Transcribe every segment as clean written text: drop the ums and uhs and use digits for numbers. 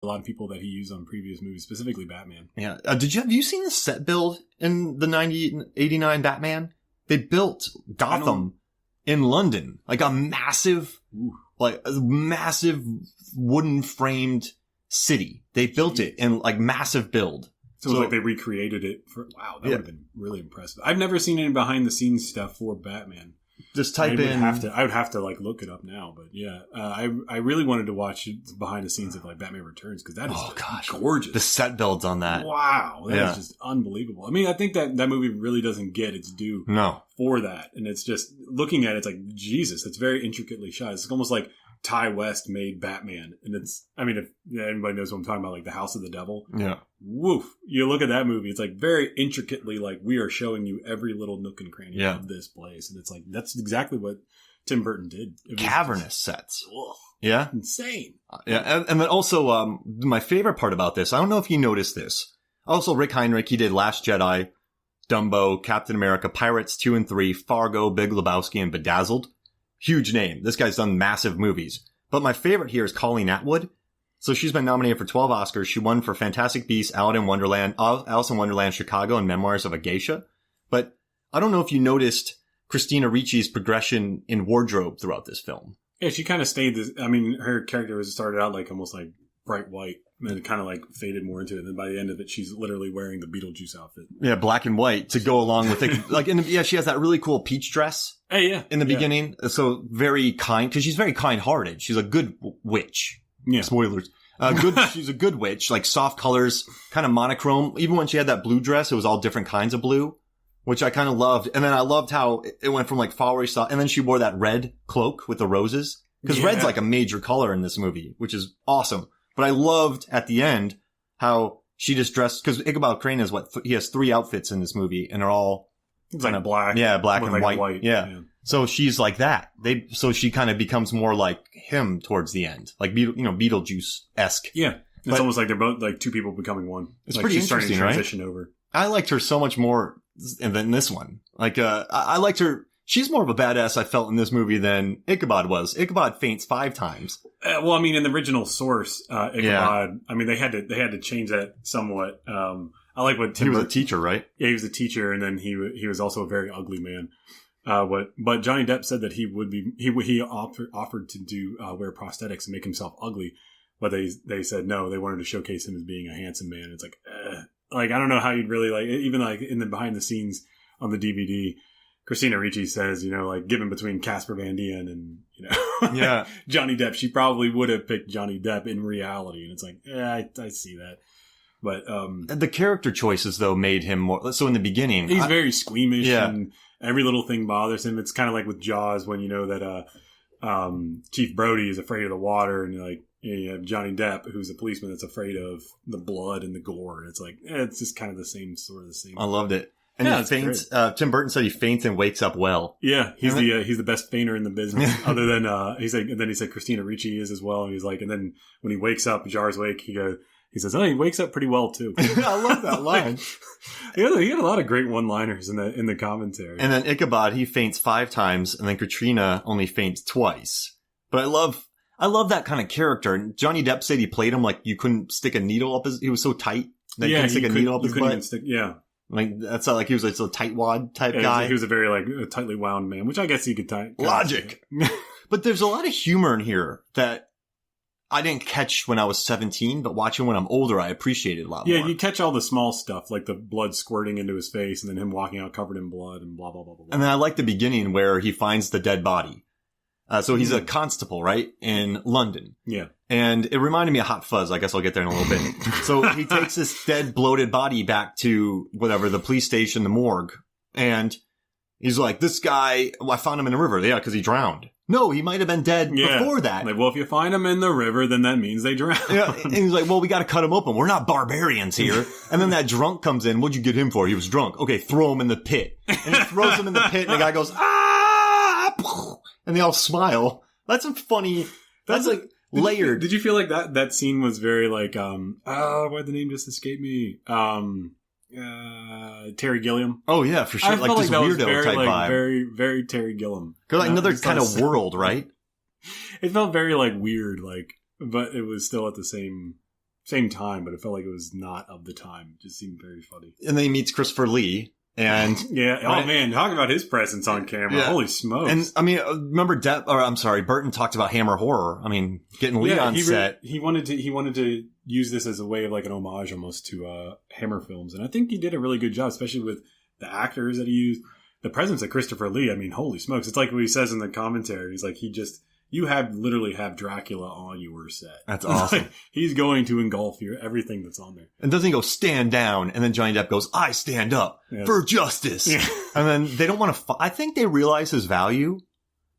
a lot of people that he used on previous movies, specifically Batman. Yeah. Have you seen the set build in the 89 Batman? They built Gotham in London, like a massive wooden framed city. They built it in like massive build. So it was like they recreated it wow, that would have been really impressive. I've never seen any behind the scenes stuff for Batman. Just type in. I would have to like look it up now, but yeah, I really wanted to watch behind the scenes of like Batman Returns because that is gorgeous. The set builds on that. Wow, that is just unbelievable. I mean, I think that movie really doesn't get its due for that, and it's just looking at it, it's like Jesus. It's very intricately shot. It's almost like Ty West made Batman, and it's. I mean, if anybody knows what I'm talking about, like The House of the Devil. Yeah. Woof! You look at that movie; it's like very intricately, like we are showing you every little nook and cranny of this place, and it's like that's exactly what Tim Burton did. Cavernous sets. Yeah, insane. Yeah, and then also, my favorite part about this, I don't know if you noticed this. Also, Rick Heinrich, he did Last Jedi, Dumbo, Captain America, Pirates 2 and 3, Fargo, Big Lebowski, and Bedazzled. Huge name. This guy's done massive movies. But my favorite here is Colleen Atwood. So she's been nominated for 12 Oscars. She won for Fantastic Beasts, Alice in Wonderland, Chicago, and Memoirs of a Geisha. But I don't know if you noticed Christina Ricci's progression in wardrobe throughout this film. Yeah, she kind of stayed her character started out like almost like bright white. And then it kind of like faded more into it. And then by the end of it, she's literally wearing the Beetlejuice outfit. Yeah, black and white to go along with it. Like, she has that really cool peach dress. Hey, yeah. In the beginning. So very kind, because she's very kind-hearted. She's a good witch. Yeah. Spoilers. She's a good witch, like soft colors, kind of monochrome. Even when she had that blue dress, it was all different kinds of blue, which I kind of loved. And then I loved how it went from like flowery stuff. And then she wore that red cloak with the roses. Because red's like a major color in this movie, which is awesome. But I loved at the end how she just dressed, because Ichabod Crane is he has 3 outfits in this movie, and they're all kind of black. Yeah, black and white. Yeah. So she's like that. So she kind of becomes more like him towards the end, like Beetlejuice-esque. Yeah, it's almost like they're both like two people becoming one. It's like pretty interesting, starting to transition over. I liked her so much more than this one. Like, I liked her. She's more of a badass, I felt, in this movie than Ichabod was. Ichabod faints 5 times. Well, I mean, in the original source, Ichabod, I mean, they had to change that somewhat. I like what Tim. He was a teacher, right? Yeah, he was a teacher, and then he was also a very ugly man. But Johnny Depp said that he offered to do wear prosthetics and make himself ugly, but they said no. They wanted to showcase him as being a handsome man. It's like I don't know how you'd really like even like in the behind the scenes on the DVD. Christina Ricci says, like given between Casper Van Dien and, Johnny Depp, she probably would have picked Johnny Depp in reality. And it's like, I see that. But, the character choices though made him more, so in the beginning. He's very squeamish and every little thing bothers him. It's kind of like with Jaws when you know that, Chief Brody is afraid of the water and you have Johnny Depp, who's a policeman that's afraid of the blood and the gore. And it's like, it's just kind of the same. I loved it. And he faints. Tim Burton said he faints and wakes up well. Yeah, he's the best fainter in the business. Other than he said Christina Ricci is as well. And he's like, and then when he wakes up, jars awake. He says, he wakes up pretty well too. I love that line. He had a lot of great one-liners in the commentary. And then Ichabod, he faints 5 times, and then Katrina only faints twice. But I love that kind of character. And Johnny Depp said he played him like you couldn't stick a needle up he was so tight that you couldn't stick a needle up his butt. Like, that's not like he was like a tightwad type guy. He was a very like tightly wound man, which I guess he could logic. But there's a lot of humor in here that I didn't catch when I was 17, but watching when I'm older, I appreciated a lot more. Yeah, you catch all the small stuff, like the blood squirting into his face and then him walking out covered in blood and blah, blah, blah, blah, blah. And then I like the beginning where he finds the dead body. So he's a constable, right? In London. Yeah. And it reminded me of Hot Fuzz. I guess I'll get there in a little bit. So he takes this dead, bloated body back to the police station, the morgue. And he's like, this guy, I found him in a river. Yeah, because he drowned. No, he might have been dead before that. Like, well, if you find him in the river, then that means they drowned. Yeah. And he's like, well, we got to cut him open. We're not barbarians here. And then that drunk comes in. What'd you get him for? He was drunk. Okay, throw him in the pit. And he throws him in the pit, and the guy goes, ah! And they all smile. That's some funny. That's like layered. Did you feel like that scene was very like why'd the name just escape me? Terry Gilliam. Oh yeah, for sure. I felt like that weirdo was very, type like, vibe. very, very Terry Gilliam. Like another kind of world, right? It felt very like weird, like, but it was still at the same same time, but it felt like it was not of the time. It just seemed very funny. And then he meets Christopher Lee. And yeah, oh man, talk about his presence on camera. Yeah. Holy smokes. And I mean, remember Burton talked about Hammer Horror. I mean, getting Lee on set. He wanted to use this as a way of like an homage almost to Hammer films. And I think he did a really good job, especially with the actors that he used. The presence of Christopher Lee, I mean, holy smokes. It's like what he says in the commentary. He's like, you literally have Dracula on your set. That's awesome. Like, he's going to engulf everything that's on there. And doesn't he go, stand down? And then Johnny Depp goes, I stand up for justice. Yeah. And then they don't want to I think they realize his value,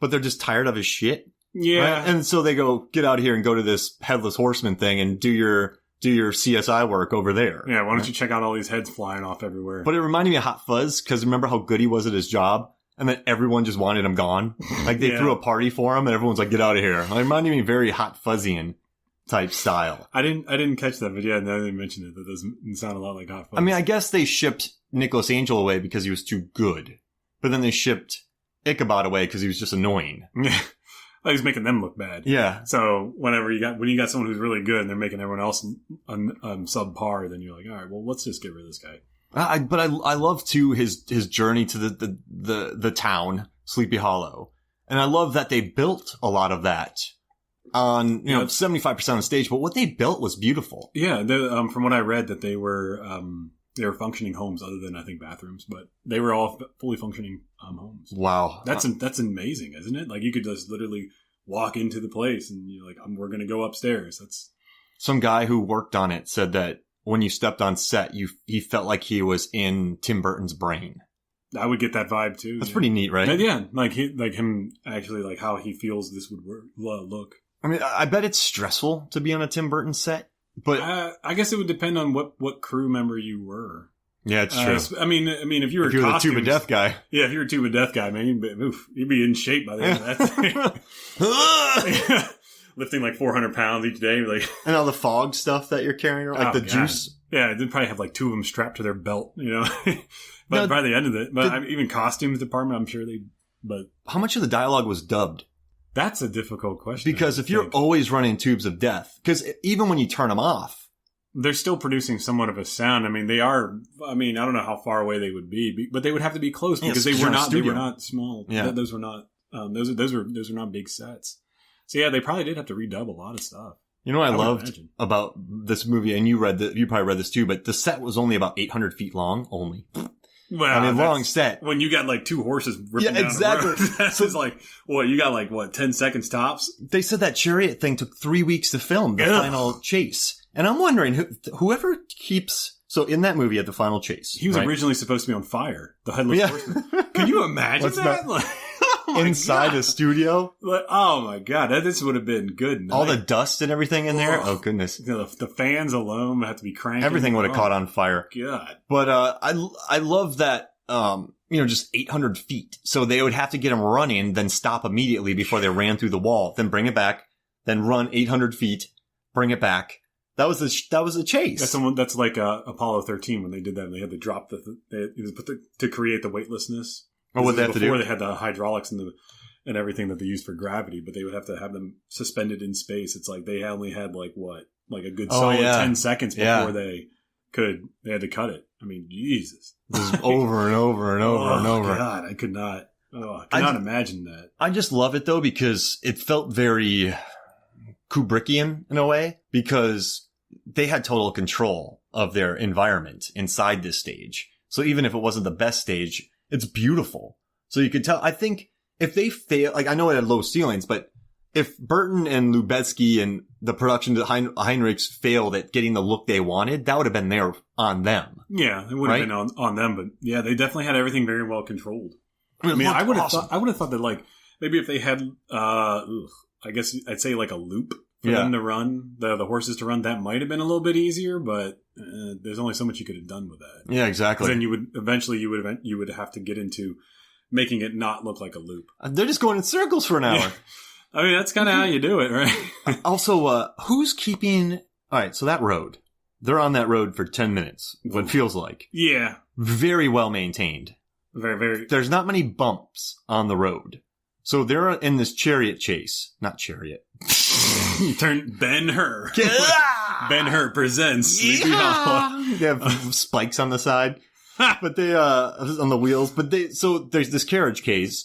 but they're just tired of his shit. Yeah. Right? And so they go, get out of here and go to this Headless Horseman thing and do your CSI work over there. Yeah, why don't you check out all these heads flying off everywhere? But it reminded me of Hot Fuzz, because remember how good he was at his job? And then everyone just wanted him gone. Like they threw a party for him and everyone's like, get out of here. It reminded me very Hot Fuzzian type style. I didn't catch that, but yeah, now they mentioned it. That doesn't sound a lot like Hot Fuzz. I mean, I guess they shipped Nicholas Angel away because he was too good. But then they shipped Ichabod away because he was just annoying. Like he's making them look bad. Yeah. So when you got someone who's really good and they're making everyone else subpar, then you're like, all right, well, let's just get rid of this guy. But I love too his journey to the town, Sleepy Hollow, and I love that they built a lot of that on 75% on stage. But what they built was beautiful. Yeah, from what I read, that they were functioning homes, other than I think bathrooms, but they were all fully functioning homes. Wow, that's amazing, isn't it? Like you could just literally walk into the place and you're like, we're going to go upstairs. That's some guy who worked on it said that. When you stepped on set, he felt like he was in Tim Burton's brain. I would get that vibe too. That's pretty neat, right? Yeah, like him actually, like how he feels this would look. I mean, I bet it's stressful to be on a Tim Burton set, but I guess it would depend on what crew member you were. Yeah, it's true. I mean, if you were the Tube of Death guy, yeah, if you were a Tube of Death guy, man, you'd be in shape by the end of that thing. Lifting like 400 pounds each day. Like, and all the fog stuff that you're carrying around, like the juice. Yeah, they'd probably have like two of them strapped to their belt, But by the end of it, even costumes department, I'm sure but how much of the dialogue was dubbed? That's a difficult question. Because if you're always running Tubes of Death, because even when you turn them off, they're still producing somewhat of a sound. I mean, I don't know how far away they would be, but they would have to be close because they were not small. Yeah. Those were not, those were not big sets. So yeah, they probably did have to redub a lot of stuff. You know what I loved about this movie, and you probably read this too, but the set was only about 800 feet long, only. Well, I mean, long set. When you got like two horses ripping down exactly. the road, that's just like, you got like, 10 seconds tops? They said that chariot thing took 3 weeks to film, the final chase. And I'm wondering, whoever keeps... So in that movie at the final chase... He was originally supposed to be on fire, the Headless Horseman. Can you imagine that? Inside the studio? Like, oh my god, this would have been good. All the dust and everything in there? Oh goodness. The fans alone would have to be cranking. Everything would have caught on fire. God. But I love that, just 800 feet. So they would have to get him running, then stop immediately before they ran through the wall, then bring it back, then run 800 feet, bring it back. That was a chase. That's like Apollo 13 when they did that. And they had to drop to create the weightlessness. Or what they have to do? Before they had the hydraulics and everything that they used for gravity, but they would have to have them suspended in space. It's like they only had a good solid 10 seconds before they had to cut it. I mean, Jesus. This is over and over and over and over. God, I could not imagine that. I just love it though because it felt very Kubrickian in a way because they had total control of their environment inside this stage. So even if it wasn't the best stage, it's beautiful. So you could tell, I think if they fail, like I know it had low ceilings, but if Burton and Lubezki and the production Heinrichs failed at getting the look they wanted, that would have been on them. Yeah, it would have been on them, but yeah, they definitely had everything very well controlled. I mean, I would have thought that like maybe if they had, I guess I'd say like a loop for them to run, the horses to run, that might have been a little bit easier, but there's only so much you could have done with that. Yeah, exactly. Then you would have to get into making it not look like a loop. They're just going in circles for an hour. Yeah. I mean, that's kind of how you do it, right? Also, who's keeping... All right, so that road. They're on that road for 10 minutes, what feels like. Yeah. Very well maintained. Very, very... There's not many bumps on the road. So they're in this chariot chase. Not chariot. You turn Ben-Hur. Ben-Hur presents Sleepy Hollow. They have spikes on the side. But they, on the wheels, so there's this carriage chase.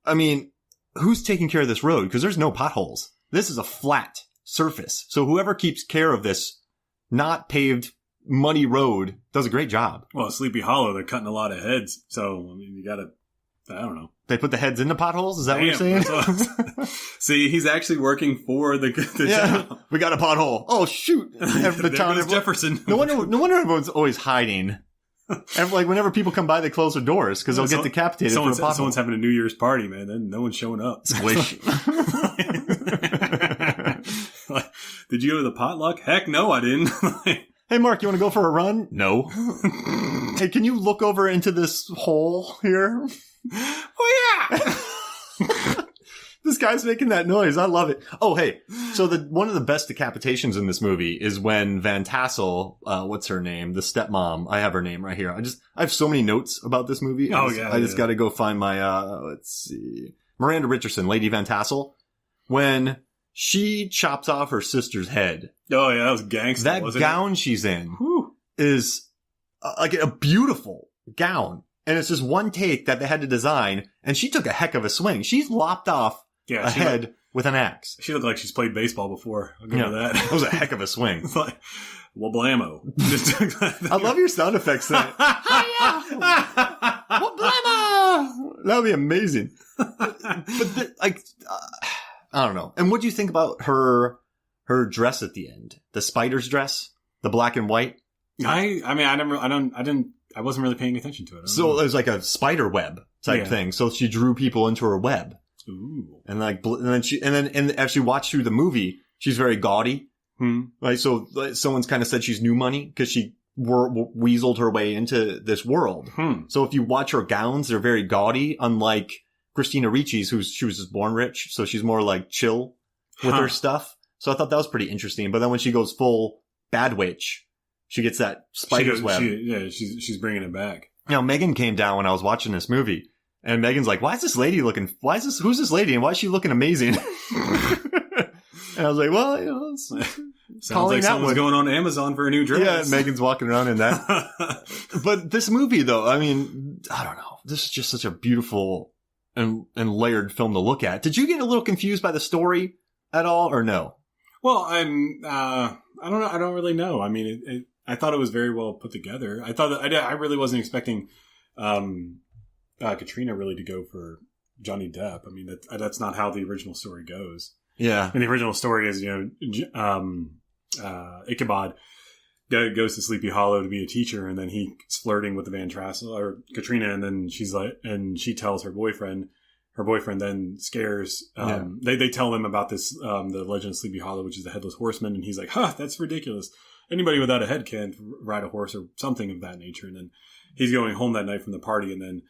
I mean, who's taking care of this road? Because there's no potholes. This is a flat surface. So whoever keeps care of this not paved, muddy road does a great job. Well, Sleepy Hollow, they're cutting a lot of heads. So, I mean, you gotta, I don't know. They put the heads in the potholes? Is that what you're saying? See, he's actually working for the town. We got a pothole. Oh, shoot. The town of Jefferson. No wonder everyone's always hiding. And whenever people come by, they close their doors because they'll get decapitated for a pothole. Someone's having a New Year's party, man. Then no one's showing up. Squish. Did you go to the potluck? Heck no, I didn't. Hey, Mark, you want to go for a run? No. Hey, can you look over into this hole here? Oh, yeah! This guy's making that noise. I love it. Oh, hey. So one of the best decapitations in this movie is when Van Tassel, what's her name? The stepmom. I have her name right here. I have so many notes about this movie. I just got to go find my, let's see. Miranda Richardson, Lady Van Tassel. When she chops off her sister's head. Oh, yeah, that was gangster. That gown she's in is like a beautiful gown. And it's just one take that they had to design. And she took a heck of a swing. She's lopped off a head with an axe. She looked like she's played baseball before. I'll give her that. That was a heck of a swing. Like, well, blammo. I love your sound effects. Well, blammo. That would be amazing. But I don't know. And what do you think about her dress at the end? The spider's dress? The black and white? I wasn't really paying attention to it. So it was like a spider web type thing. So she drew people into her web. Ooh. And as she watched through the movie, she's very gaudy. Like, so someone's kind of said she's new money because she weaseled her way into this world. So if you watch her gowns, they're very gaudy, unlike Christina Ricci's, she was just born rich. So she's more like chill with her stuff. So I thought that was pretty interesting. But then when she goes full bad witch, she gets that spider's web. She's bringing it back. Now, Megan came down when I was watching this movie. And Megan's like, who's this lady? And why is she looking amazing? And I was like, well, sounds like someone's going on Amazon for a new dress. Yeah, Megan's walking around in that. But this movie, though, I mean, I don't know. This is just such a beautiful and layered film to look at. Did you get a little confused by the story at all, or no? Well, I don't know. I don't really know. I mean, I thought it was very well put together. I thought that I really wasn't expecting Katrina really to go for Johnny Depp. I mean, that's not how the original story goes. Yeah. And the original story is, Ichabod goes to Sleepy Hollow to be a teacher, and then he's flirting with the Van Tassel or Katrina, and then she tells her boyfriend. Her boyfriend then scares. They tell him about this, the Legend of Sleepy Hollow, which is the Headless Horseman, and he's like, that's ridiculous. Anybody without a head can't ride a horse or something of that nature. And then he's going home that night from the party, and then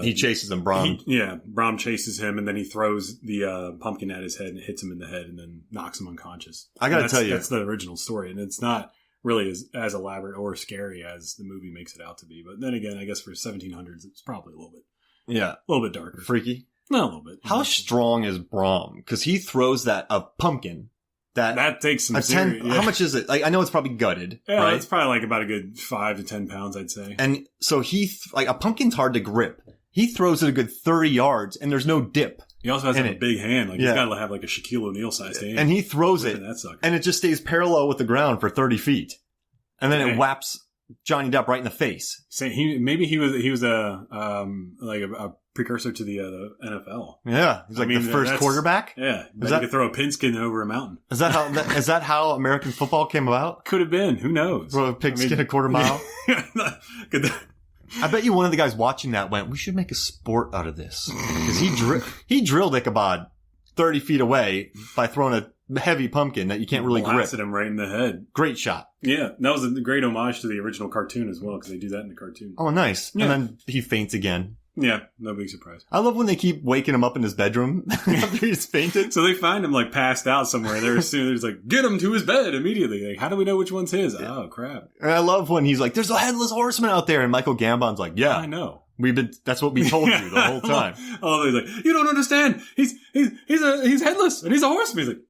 he chases him. Brom chases him, and then he throws the pumpkin at his head and hits him in the head, and then knocks him unconscious. I gotta tell you, that's the original story, and it's not really as elaborate or scary as the movie makes it out to be. But then again, I guess for 1700s, it's probably a little bit darker, freaky. No, a little bit. How strong is Brom? Because he throws a pumpkin. That takes some serious. How much is it? Like, I know it's probably gutted. Yeah, right? It's probably like about a good 5 to 10 pounds, I'd say. And so a pumpkin's hard to grip. He throws it a good 30 yards, and there's no dip. He also has a big hand. Like, he's got to have like a Shaquille O'Neal sized hand. And he throws it, and it just stays parallel with the ground for 30 feet. And then it whaps Johnny Depp right in the face. Maybe he was a precursor to the NFL. Yeah, he's like the first quarterback. Yeah, he could throw a pigskin over a mountain. Is that how American football came about? Could have been. Who knows? Throw a pigskin a quarter mile. I bet you one of the guys watching that went, "We should make a sport out of this," because he drilled Ichabod 30 feet away by throwing a heavy pumpkin that you can't really grip. Blasted him right in the head. Great shot. Yeah, that was a great homage to the original cartoon as well, because they do that in the cartoon. Oh, nice. Yeah. And then he faints again. Yeah, no big surprise. I love when they keep waking him up in his bedroom after he's fainted. So they find him like passed out somewhere. They're like, get him to his bed immediately. Like, how do we know which one's his? Yeah. Oh, crap. And I love when he's like, there's a headless horseman out there. And Michael Gambon's like, yeah, I know. That's what we told you the whole time. Oh, he's like, you don't understand. He's headless and he's a horseman. He's like,